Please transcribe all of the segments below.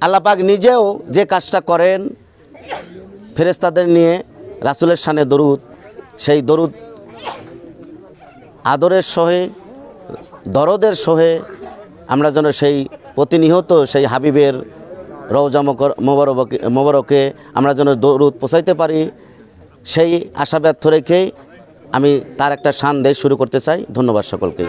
আল্লাহ পাক নিজেও যে কাজটা করেন ফেরেশতাদের নিয়ে রাসূলের শানে দরুদ, সেই দরুদ আদরের সহে দরদের সহে আমরা যেন সেই প্রতিনিয়ত সেই হাবিবের রওজা মোবারকে আমরা যেন দরুদ পৌঁছাইতে পারি, সেই আশা ব্যর্থ রেখেই আমি তার একটা শান দিয়ে শুরু করতে চাই। ধন্যবাদ সকলকে।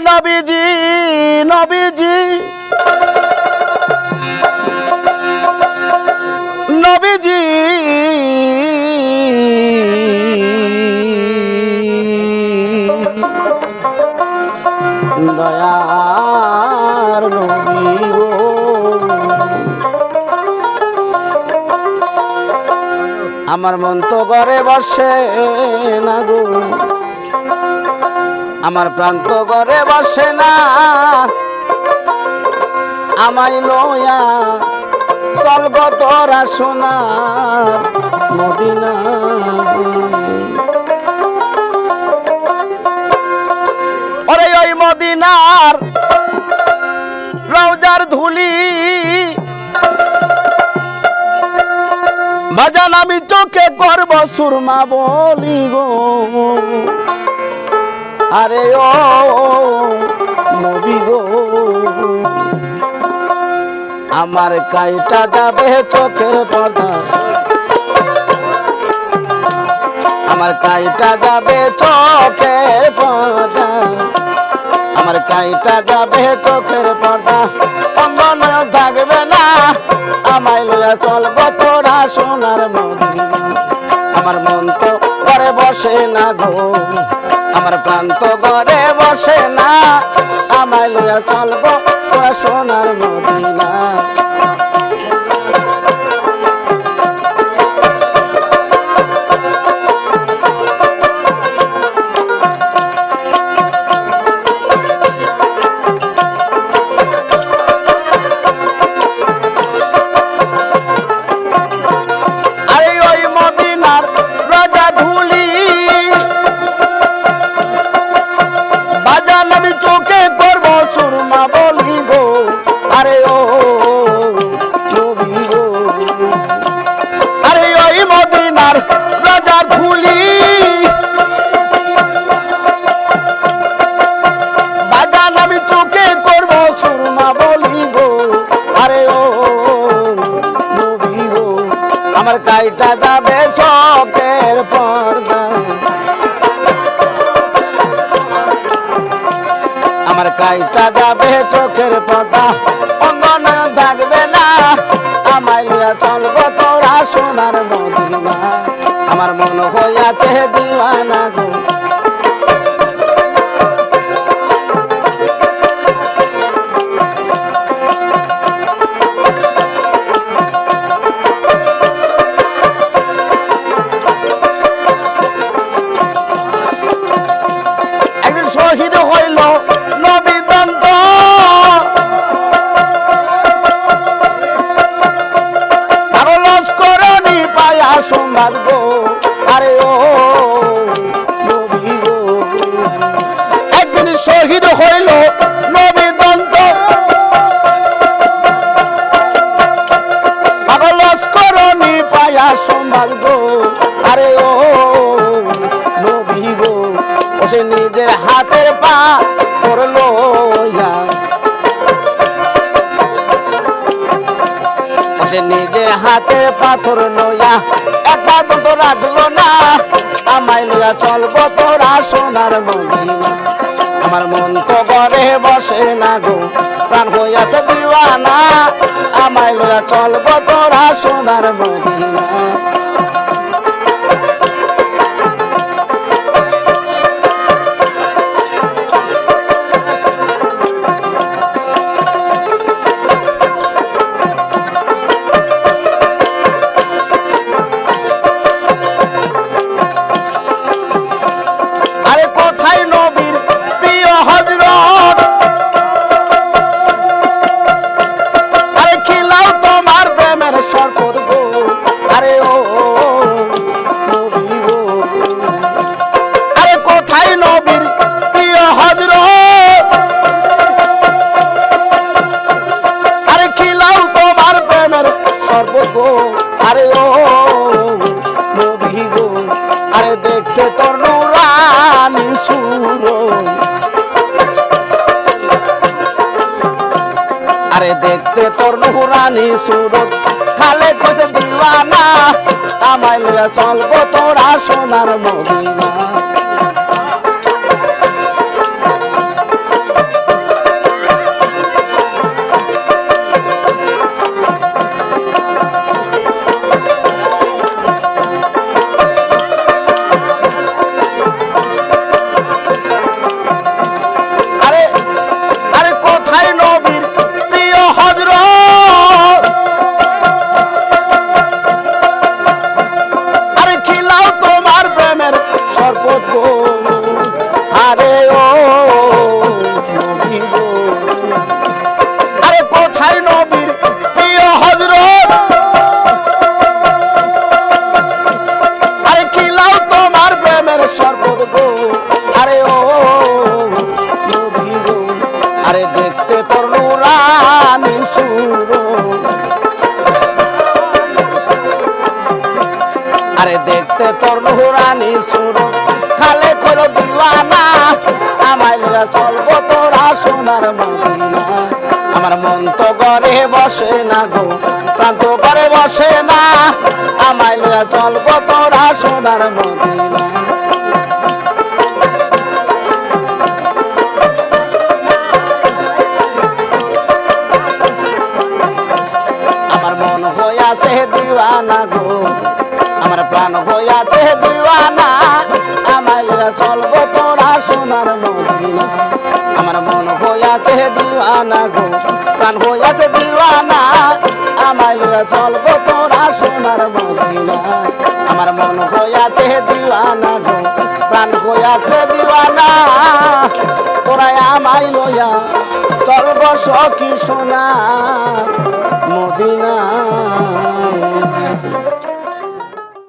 নবীজি নবীজি নবীজি দয়ার নবী গো, আমার মন তো ঘরে বসে না গো, আমার প্রাণ তো ঘরে বসে না, আমায় লয়া চলব তোরা সোনার মদিনা। ওরে ওই মদিনার রওজার ধুলি বাজান আমি চোখে করব সুরমা বলি গো, আরে ও নবী গো, আমার কাইটা যাবে চোখের পর্দা, আমার কাইটা যাবে চোখের পর্দা, আমার কাইটা যাবে চোখের পর্দা, অঙ্গন থাকবে না, আমায় লইয়া চলব তোরা সোনার মদিনা। আমার মন তো ঘরে বসে না গো, আমার প্রাণ তো ঘরে বসে না, আমায় লইয়া চলব তোরা সোনার মদিনা। আমার কাইটা যাবে চোখের পর্দা, আমার কাইটা যাবে চোখের পর্দা, অঙ্গন থাকবে না, আমায় লইয়া চলব তোরা সোনার মদিনা। আমার মন হইয়াছে দিওয়ানা গো, শহীদ হইল নবী দন্ত, আরো লস্করণী পায়া সংবাদ গো, আরে ও নবী গো, একদিন শহীদ হইল নবী দন্ত, আরো লস্করণী পায়া সংবাদ গো, আরে ও নবী গো, সে নিজের হাতের পা করলো, সে নিজের হাতে পাথর লইয়া একটা দুটো রাখলো না, আমায় লইয়া চলবো তোরা সোনার মদিনা। আমার মন তো ঘরে বসে না গো, প্রাণ হইয়াছে দিওয়ানা, আমায় লইয়া চলবো তোরা সোনার মদিনা। আরে দেখতে তোর নুরানি সুরত খালে খোঁজে দিওয়ানা আমায় লইয়া চলবো তোরা সোনার মদিনা আরে দেখতে তোর নুরানি সুর খালে খোলো দিওয়ানা আমায় লইয়া চলবো তোরা সোনার মদিনা আমার মন তো ঘরে বসে না গো প্রাণ তো ঘরে বসে না আমায় লইয়া চলবো তোরা সোনার মদিনা আমার মন হইয়াছে দিওয়ানা গো আমার প্রাণ হইয়াছে দিওয়ানা আমায় লইয়া চলবো তোরা সোনার মদিনা আমার মন হইয়াছে দিওয়ানা গো প্রাণ হইয়াছে দিওয়ানা আমায় লইয়া চলবো তোরা সোনার মদিনা আমার মন হইয়াছে দিওয়ানা গো প্রাণ হইয়াছে দিওয়ানা তোরা আমায় লইয়া চলবো সখী সোনার মদিনা।